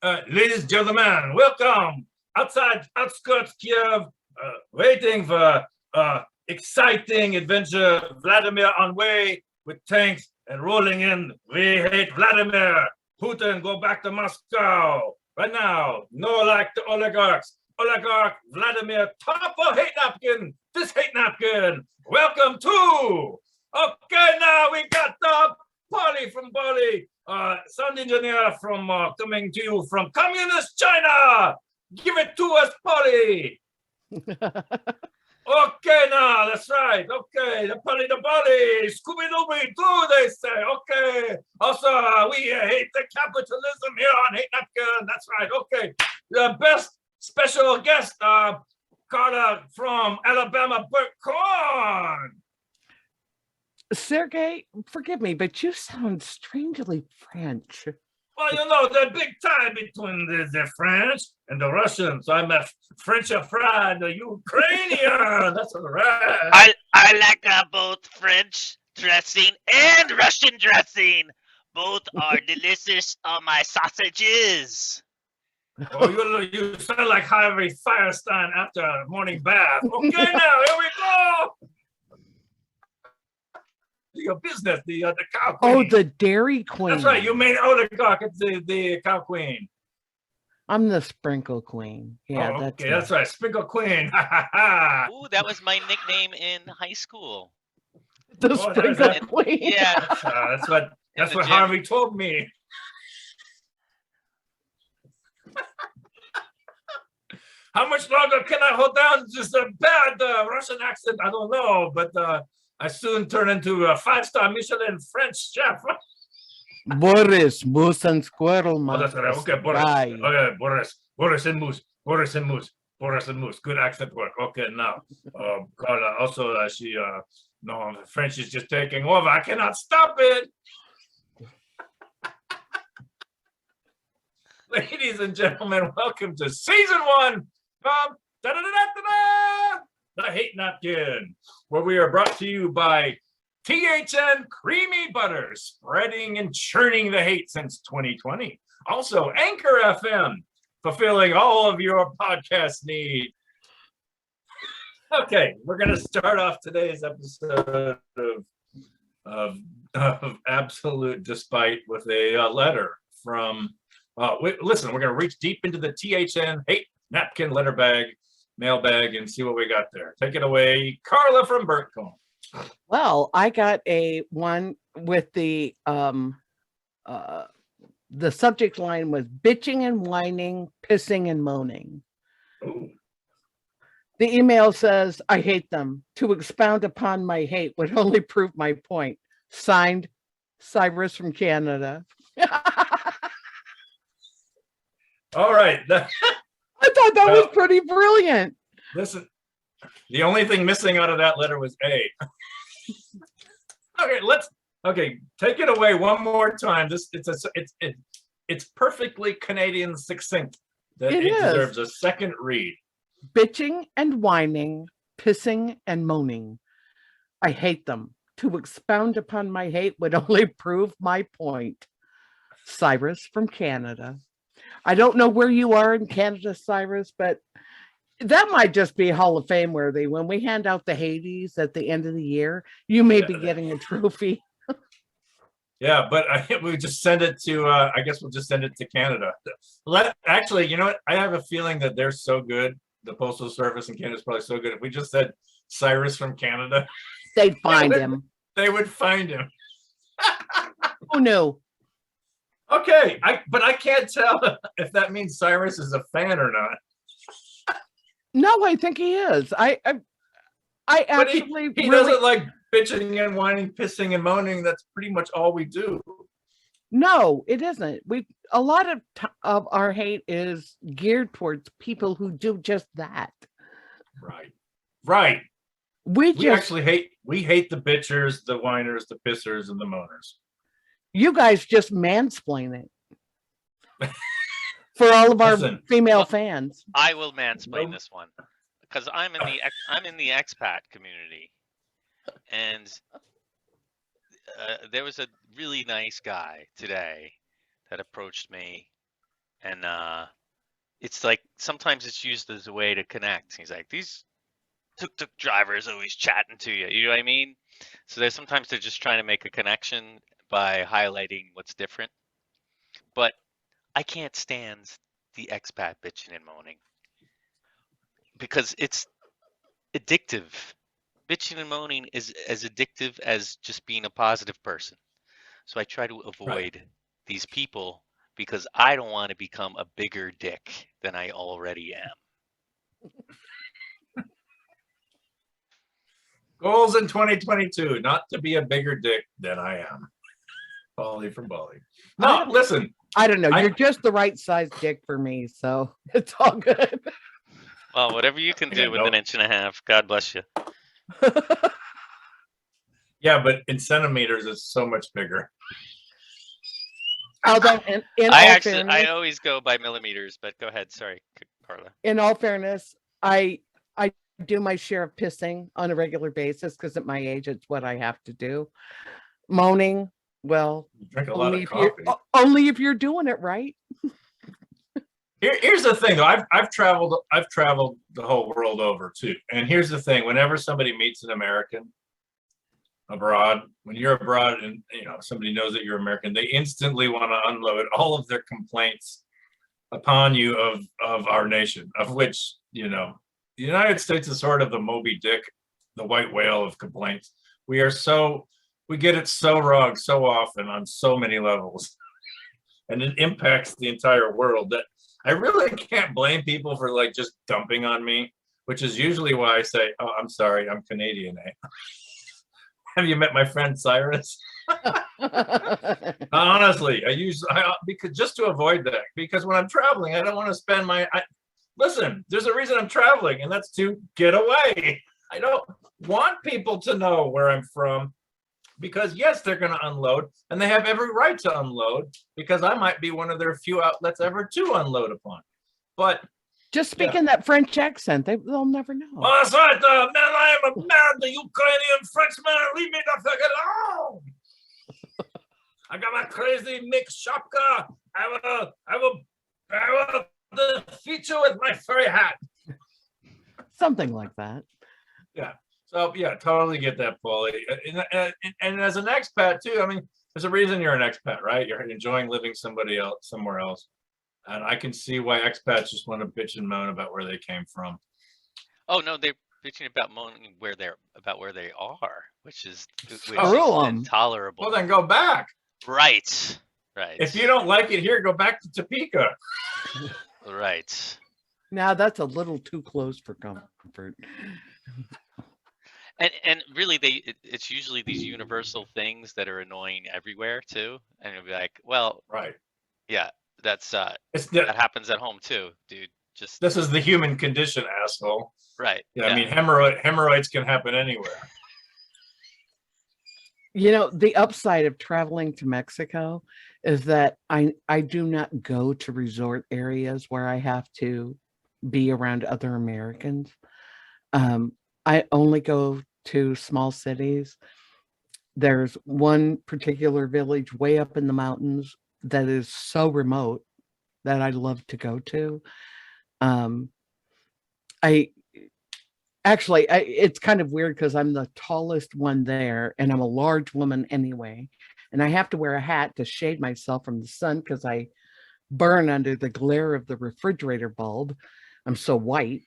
Ladies and gentlemen, welcome outside outskirts Kiev, waiting for exciting adventure. Vladimir on way with tanks and rolling in. We hate Vladimir. Putin, go back to Moscow. Right now, no like the oligarchs. Oligarch Vladimir, top of hate napkin. This hate napkin. Welcome to. Okay, now we got Pauly from Bali. Sound engineer from coming to you from communist China. Give it to us, Pauly. Okay, now that's right. Okay, the Bali, Scooby Dooby Doo, they say. Okay. Also, we hate the capitalism here on Hate Napkin. That's right. Okay. The best special guest, Carla from Alabama, Burnt Korn. Sergei, forgive me, but you sound strangely French. Well, you know, the big tie between the French and the Russians. I'm a French friend, the Ukrainian. That's right. I like both French dressing and Russian dressing. Both are delicious on my sausages. Oh, you sound like Harvey Firestein after a morning bath. Okay, now here we go. Your business, the cow queen. Oh, the Dairy Queen. That's right. You made oligarch. It's the cow queen. I'm the Sprinkle Queen. Yeah, oh, okay, that's right. Sprinkle Queen. Ooh, that was my nickname in high school. The Sprinkle Queen. Yeah, that's what Harvey told me. How much longer can I hold down just a bad Russian accent? I don't know, but I soon turn into a 5-star Michelin French chef. Boris, Moose and Squirrel. Oh, that's right. Okay, Boris. Okay, Boris and Moose. Boris and Moose. Good accent work. Okay, now, Carla. Also, no, French is just taking over. I cannot stop it. Ladies and gentlemen, welcome to season 1 of The Hate Napkin, where we are brought to you by THN Creamy Butter, spreading and churning the hate since 2020. Also, Anchor FM, fulfilling all of your podcast needs. Okay, we're going to start off today's episode of Absolute Despite with a letter from, listen, we're going to reach deep into the THN Hate Napkin letter bag, mailbag, and see what we got there. Take it away, Carla from Burnt Korn. Well, I got a one with the subject line was bitching and whining, pissing and moaning. Ooh. The email says, I hate them. To expound upon my hate would only prove my point. Signed, Cyrus from Canada. All right. I thought that was pretty brilliant. Listen, the only thing missing out of that letter was A. Okay, take it away one more time. It's perfectly Canadian succinct. That it deserves a second read. Bitching and whining, pissing and moaning. I hate them. To expound upon my hate would only prove my point. Cyrus from Canada. I don't know where you are in Canada, Cyrus, but that might just be Hall of Fame worthy. When we hand out the Hateys at the end of the year, you may be getting a trophy. Yeah, but we just send it to, I guess we'll just send it to Canada. Actually, you know what? I have a feeling that they're so good. The Postal Service in Canada is probably so good. If we just said Cyrus from Canada, they'd find him. They would find him. Oh, no. Okay, but I can't tell if that means Cyrus is a fan or not. No, I think he is. I actually he doesn't like bitching and whining, pissing and moaning. That's pretty much all we do. No, it isn't. A lot of our hate is geared towards people who do just that. Right. We actually hate the bitchers, the whiners, the pissers, and the moaners. You guys just mansplain it for all of our female fans. I will mansplain this one because I'm in the expat community, and there was a really nice guy today that approached me and it's like sometimes it's used as a way to connect. He's like, these tuk-tuk drivers always chatting to you. You know what I mean? So there's sometimes they're just trying to make a connection by highlighting what's different. But I can't stand the expat bitching and moaning because it's addictive. Bitching and moaning is as addictive as just being a positive person. So I try to avoid these people because I don't want to become a bigger dick than I already am. Goals in 2022, not to be a bigger dick than I am. Pauly from Bali. No, listen. I don't know. You're just the right size dick for me, so it's all good. Well, whatever you can do with an inch and a half, God bless you. Yeah, but in centimeters, it's so much bigger. Although, I always go by millimeters, but go ahead. Sorry, Carla. In all fairness, I do my share of pissing on a regular basis because at my age, it's what I have to do. Moaning, well, you drink a lot of coffee. Only if you're doing it right. Here's the thing, though. I've traveled the whole world over too. And here's the thing: whenever somebody meets an American abroad, when you're abroad and somebody knows that you're American, they instantly want to unload all of their complaints upon you of our nation, of which the United States is sort of the Moby Dick, the white whale of complaints. We get it so wrong so often on so many levels, and it impacts the entire world that I really can't blame people for like just dumping on me, which is usually why I say, "Oh, I'm sorry, I'm Canadian." Have you met my friend Cyrus? Honestly, because just to avoid that, because when I'm traveling, I don't want to spend listen, there's a reason I'm traveling, and that's to get away. I don't want people to know where I'm from because, yes, they're going to unload, and they have every right to unload because I might be one of their few outlets ever to unload upon. But just speaking that French accent, they'll never know. Oh, that's right, man. I am a man, the Ukrainian Frenchman. Leave me the fuck alone. I got my crazy mixed shopka. I will defeat you with my furry hat. Something like that. Yeah. So yeah, totally get that, Pauly. And as an expat too, I mean, there's a reason you're an expat, right? You're enjoying living somewhere else. And I can see why expats just want to bitch and moan about where they came from. Oh no, they're bitching about moaning where they are, which is intolerable. Well, then go back. Right. If you don't like it here, go back to Topeka. Right. Now that's a little too close for comfort. And really, it's usually these universal things that are annoying everywhere too. And you'll be like, well, right, yeah. That happens at home too, dude. This is the human condition, asshole. Right. Yeah, I mean, hemorrhoids can happen anywhere. The upside of traveling to Mexico is that I do not go to resort areas where I have to be around other Americans. I only go to small cities. There's one particular village way up in the mountains that is so remote that I love to go to. It's kind of weird because I'm the tallest one there and I'm a large woman anyway. And I have to wear a hat to shade myself from the sun because I burn under the glare of the refrigerator bulb. I'm so white.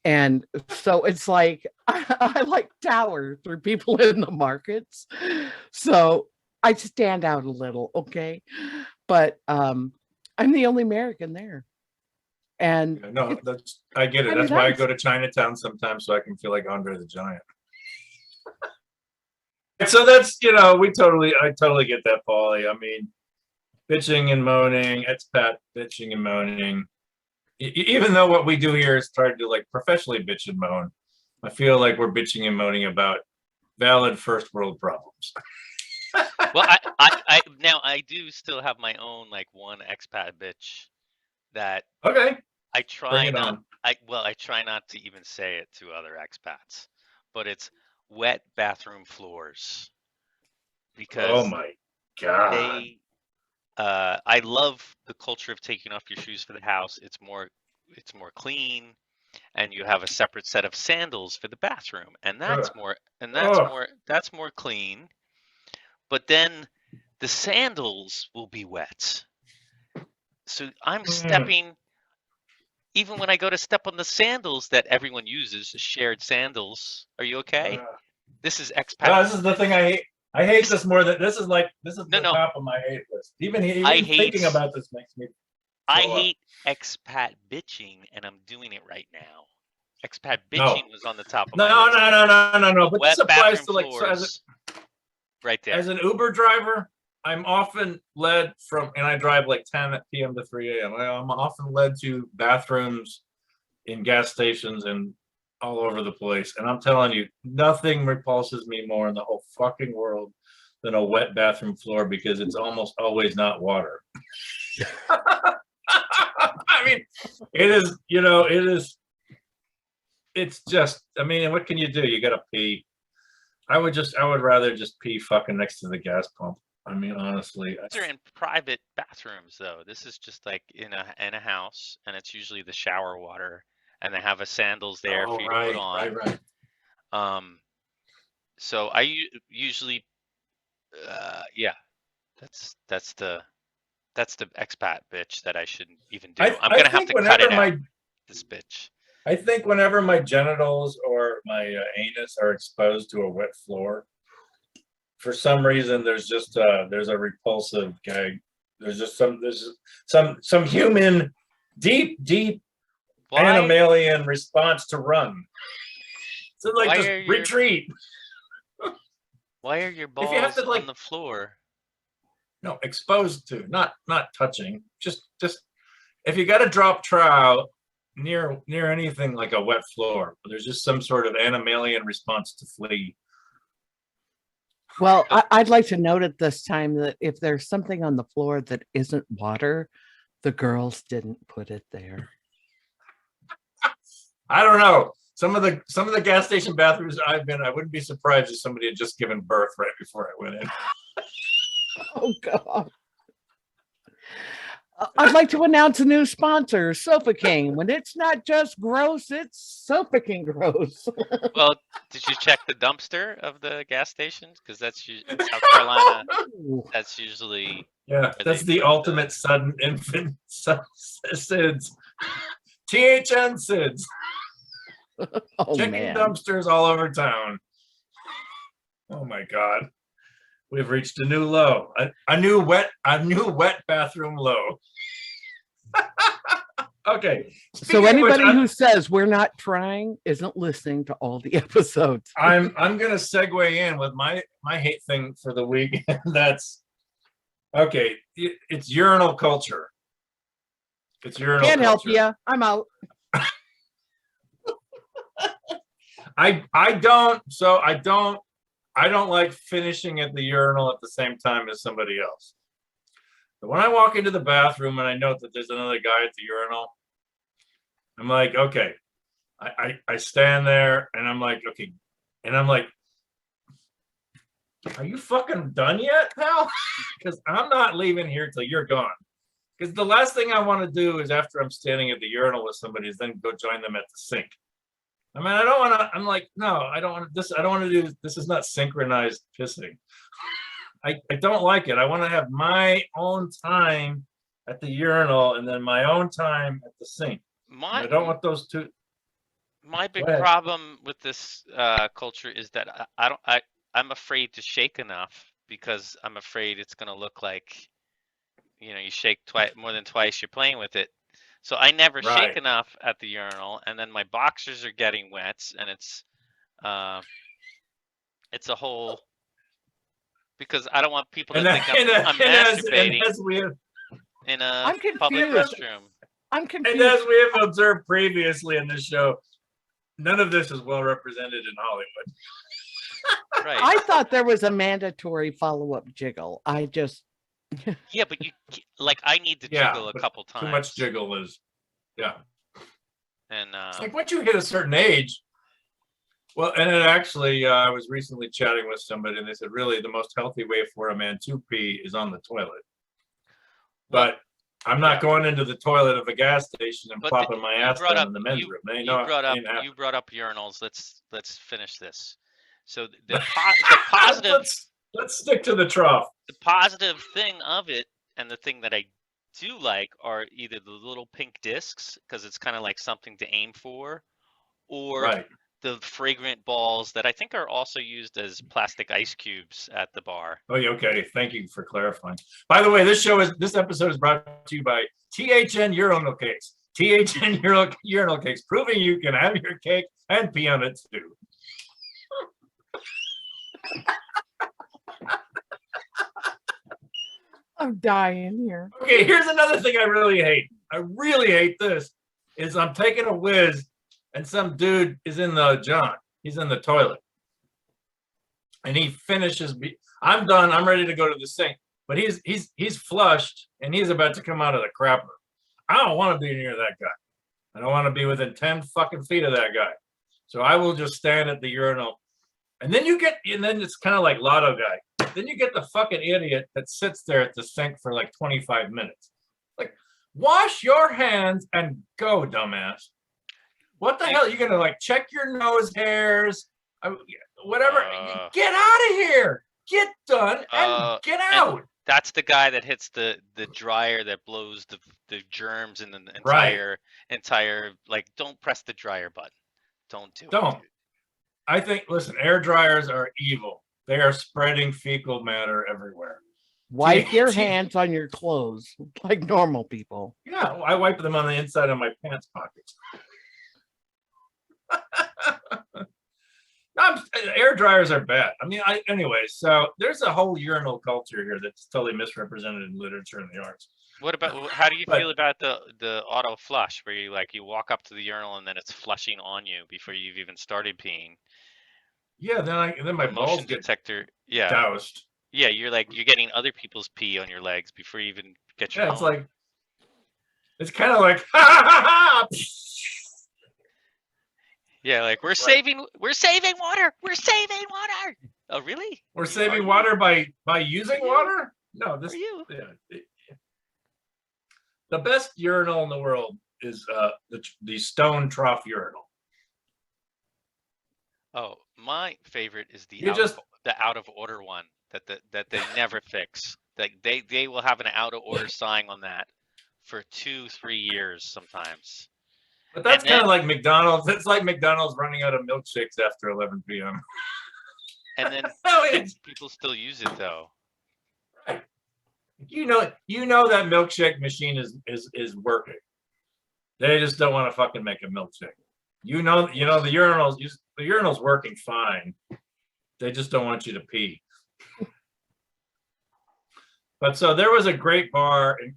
And so it's like, I like tower through people in the markets. So I stand out a little, okay? But I'm the only American there. And I get it. That's why I go to Chinatown sometimes so I can feel like Andre the Giant. So that's, I totally get that, Pauly. I mean, bitching and moaning, expat bitching and moaning. Even though what we do here is try to like professionally bitch and moan, I feel like we're bitching and moaning about valid first world problems. Well, I do still have my own like one expat bitch that I try not. I try not to even say it to other expats, but it's wet bathroom floors because oh my god, I love the culture of taking off your shoes for the house. It's more clean, and you have a separate set of sandals for the bathroom, and that's more clean. But then the sandals will be wet. So I'm stepping, even when I go to step on the sandals that everyone uses, shared sandals. Are you okay? This is expat. No, this is the thing I hate. I hate this more than this is the top of my hate list. Even thinking about this makes me. I hate expat bitching, and I'm doing it right now. Expat bitching was on the top of my list. No. But this applies to like right there. As an Uber driver, I'm often led from, and I drive like 10 p.m. to 3 a.m. I'm often led to bathrooms in gas stations and all over the place. And I'm telling you, nothing repulses me more in the whole fucking world than a wet bathroom floor, because it's almost always not water. I mean, it's just, I mean, what can you do? You gotta pee. I would rather just pee fucking next to the gas pump. I mean, honestly. These are in private bathrooms, though. This is just like in a house, and it's usually the shower water, and they have a sandals there for you to put on. Right. So I usually, that's the expat bitch that I shouldn't even do. I'm gonna have to cut it out. This bitch. I think whenever my genitals or my anus are exposed to a wet floor, for some reason there's a repulsive gag. There's some human deep animalian response to run. So like just retreat. Why are your balls on the floor? No, exposed to, not touching. Just if you got to drop trout near anything like a wet floor, there's just some sort of animalian response to flee. Well, I'd like to note at this time that if there's something on the floor that isn't water, the girls didn't put it there. I don't know. Some of the gas station bathrooms I've been, I wouldn't be surprised if somebody had just given birth right before I went in. Oh God. I'd like to announce a new sponsor, Sofa King. When it's not just gross, it's Sofa King gross. Well, did you check the dumpster of the gas stations? Because that's in South Carolina. That's usually that's the ultimate sudden infant SIDS. THN SIDS. Checking dumpsters all over town. Oh my God. We've reached a new low, a new wet bathroom low. Okay. So anybody who says we're not trying isn't listening to all the episodes. I'm gonna segue in with my hate thing for the week. That's okay. It's urinal culture. It's urinal Can't culture. help you. I'm out. I don't like finishing at the urinal at the same time as somebody else. But when I walk into the bathroom and I note that there's another guy at the urinal, I'm like, okay. I stand there and I'm like, okay. And I'm like, are you fucking done yet, pal? Because I'm not leaving here till you're gone. Because the last thing I want to do is after I'm standing at the urinal with somebody is then go join them at the sink. I mean, I don't want to, I'm like, no, I don't want this. I don't want to do, this is not synchronized pissing. I don't like it. I want to have my own time at the urinal and then my own time at the sink. I don't want those two. My big problem with this culture is that I'm afraid to shake enough because I'm afraid it's going to look like, you shake more than twice, you're playing with it. So I never shake enough at the urinal, and then my boxers are getting wet, and it's a whole, because I don't want people to think I'm masturbating in a public restroom. I'm confused. And as we have observed previously in this show, none of this is well represented in Hollywood. Right. I thought there was a mandatory follow-up jiggle. Yeah, but I need to jiggle a couple times. Too much jiggle is, And it's like once you hit a certain age. Well, and it actually, I was recently chatting with somebody, and they said, really, the most healthy way for a man to pee is on the toilet. But I'm not going into the toilet of a gas station and popping my ass down in the men's room. You brought up urinals. Let's finish this. So the positive. Let's stick to the trough. The positive thing of it, and the thing that I do like, are either the little pink discs, because it's kind of like something to aim for, or the fragrant balls that I think are also used as plastic ice cubes at the bar. Oh, yeah, okay. Thank you for clarifying. By the way, this episode is brought to you by THN Urinal Cakes. THN Urinal Cakes, proving you can have your cake and pee on it too. I'm dying here. Okay, here's another thing I really hate. I really hate this. Is I'm taking a whiz and some dude is in the John. He's in the toilet. And he finishes. I'm done. I'm ready to go to the sink. But he's flushed and he's about to come out of the crapper. I don't want to be near that guy. I don't want to be within 10 fucking feet of that guy. So I will just stand at the urinal. And then it's kind of like Lotto Guy. Then you get the fucking idiot that sits there at the sink for like 25 minutes. Like, wash your hands and go, dumbass. What the hell? You're going to like check your nose hairs, whatever. Get out of here. Get done and get out. And that's the guy that hits the dryer that blows the germs in the entire, like, don't press the dryer button. Don't do it. Don't. I think, listen, air dryers are evil. They are spreading fecal matter everywhere. Wipe your hands on your clothes like normal people. Yeah, I wipe them on the inside of my pants pockets. Air dryers are bad. I mean, anyway, so there's a whole urinal culture here that's totally misrepresented in literature and the arts. What about, how do you feel about the auto flush, where you walk up to the urinal and then it's flushing on you before you've even started peeing? Yeah, then my balls get doused. Yeah, you're getting other people's pee on your legs before you even get your own. It's kind of like yeah, like we're saving water. We're saving water. Oh, really? We're saving water by using water? No, this. The best urinal in the world is the stone trough urinal. Oh, my favorite is the out of order one that they never fix. Like they will have an out of order sign on that for 2-3 years sometimes. But that's kind of like McDonald's. It's like McDonald's running out of milkshakes after 11 p.m. And then people still use it though. Right. You know that milkshake machine is working. They just don't want to fucking make a milkshake. You know the urinal's working fine. They just don't want you to pee. But so there is a great bar in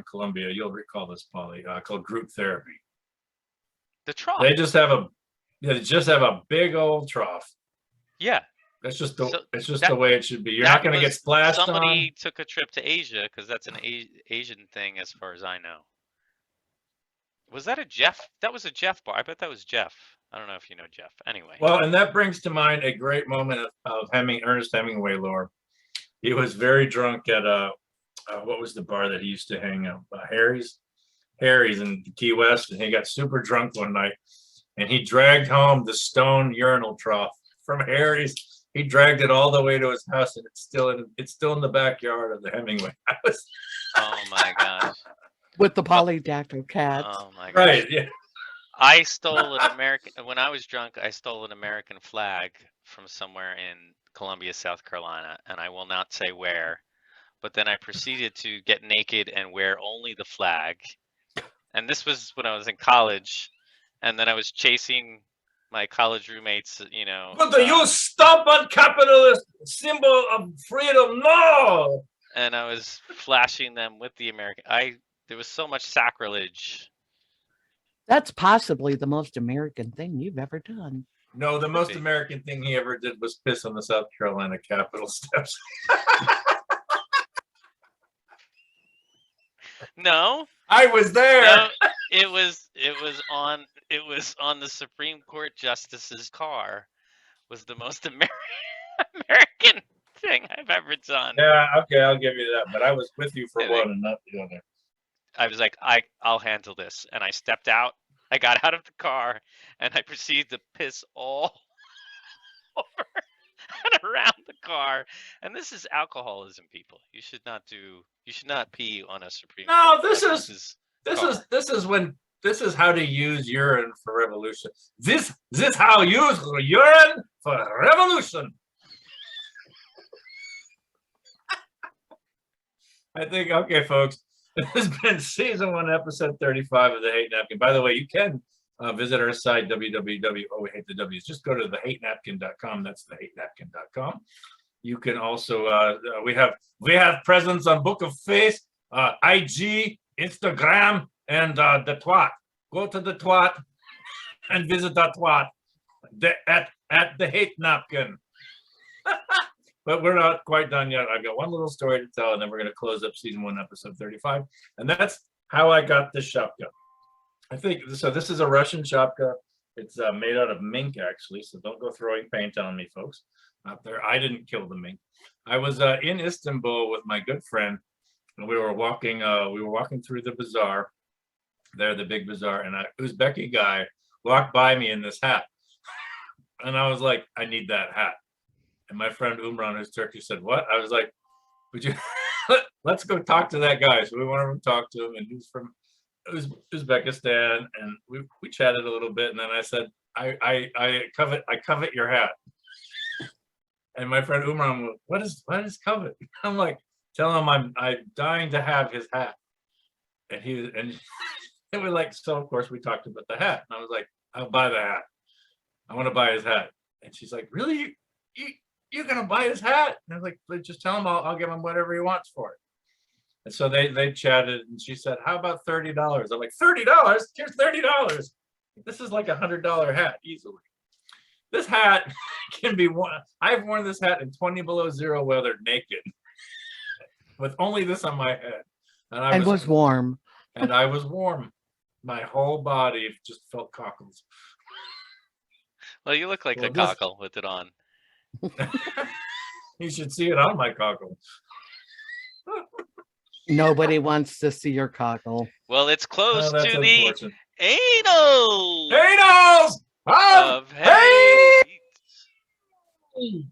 Colombia. You'll recall this, Pauly, called Group Therapy. The trough. They just have a big old trough. Yeah. That's just the way it should be. You're not going to get splashed on. Somebody took a trip to Asia, because that's an Asian thing as far as I know. Was that a Jeff? That was a Jeff bar. I bet that was Jeff. I don't know if you know Jeff. Anyway. Well, and that brings to mind a great moment of Ernest Hemingway lore. He was very drunk at what was the bar that he used to hang out? Harry's in Key West, and he got super drunk one night, and he dragged home the stone urinal trough from Harry's. He dragged it all the way to his house, and it's still in the backyard of the Hemingway house. Oh my gosh! With the polydactyl cats. Oh my gosh! Right? Yeah. I stole an American when I was drunk. I stole an American flag from somewhere in Columbia, South Carolina, and I will not say where. But then I proceeded to get naked and wear only the flag. And this was when I was in college, and then I was chasing my college roommates, But do you stop on capitalist symbol of freedom? No! And I was flashing them with the American. There was so much sacrilege. That's possibly the most American thing you've ever done. No, the most American thing he ever did was piss on the South Carolina Capitol steps. No, I was there. No, it was on the Supreme Court justice's car. Was the most American thing I've ever done. Yeah, okay, I'll give you that. But I was with you for I one think- and not the other. I was like, I'll handle this. And I stepped out. I got out of the car and I proceeded to piss all over and around the car. And this is alcoholism, people. You should not pee on a Supreme No, Court this justice's car. this is how to use urine for revolution. This how use urine for revolution. I think, okay, folks, this has been season 1, episode 35 of the Hate Napkin. By the way, you can visit our site, www.owehatethews. Just go to thehatenapkin.com. That's thehatenapkin.com. You can also, we have presence on Book of Face, IG, Instagram, and the Twat. Go to the Twat and visit that Twat at the Hate Napkin. But we're not quite done yet. I've got one little story to tell, and then we're going to close up season 1, episode 35. And that's how I got this shapka. I think so. This is a Russian shapka. It's made out of mink, actually. So don't go throwing paint on me, folks. Out there, I didn't kill the mink. I was in Istanbul with my good friend, and we were walking through the bazaar. There, the big bazaar, and a Uzbeki guy walked by me in this hat, and I was like, I need that hat. And my friend Umran, who's Turkish, said, "What?" I was like, "Would you let's go talk to that guy." So we went to talk to him, and he's from Uzbekistan, and we chatted a little bit, and then I said, I covet your hat." And my friend Umran, what is covet? I'm like, tell him I'm dying to have his hat. And and we're like, so of course we talked about the hat. And I was like, I'll buy the hat. I want to buy his hat. And she's like, really? You're gonna buy his hat? And I was like, just tell him I'll give him whatever he wants for it. And so they chatted, and she said, how about $30? I'm like, $30? Here's $30. This is like $100 hat easily. This hat can be worn. I've worn this hat in 20 below zero weather naked with only this on my head. And I was warm. And I was warm. My whole body just felt cockles. Well, you look like a cockle with it on. You should see it on my cockle. Nobody wants to see your cockle. Well, it's close to the unfortunate. anals Anals of of hate. hate.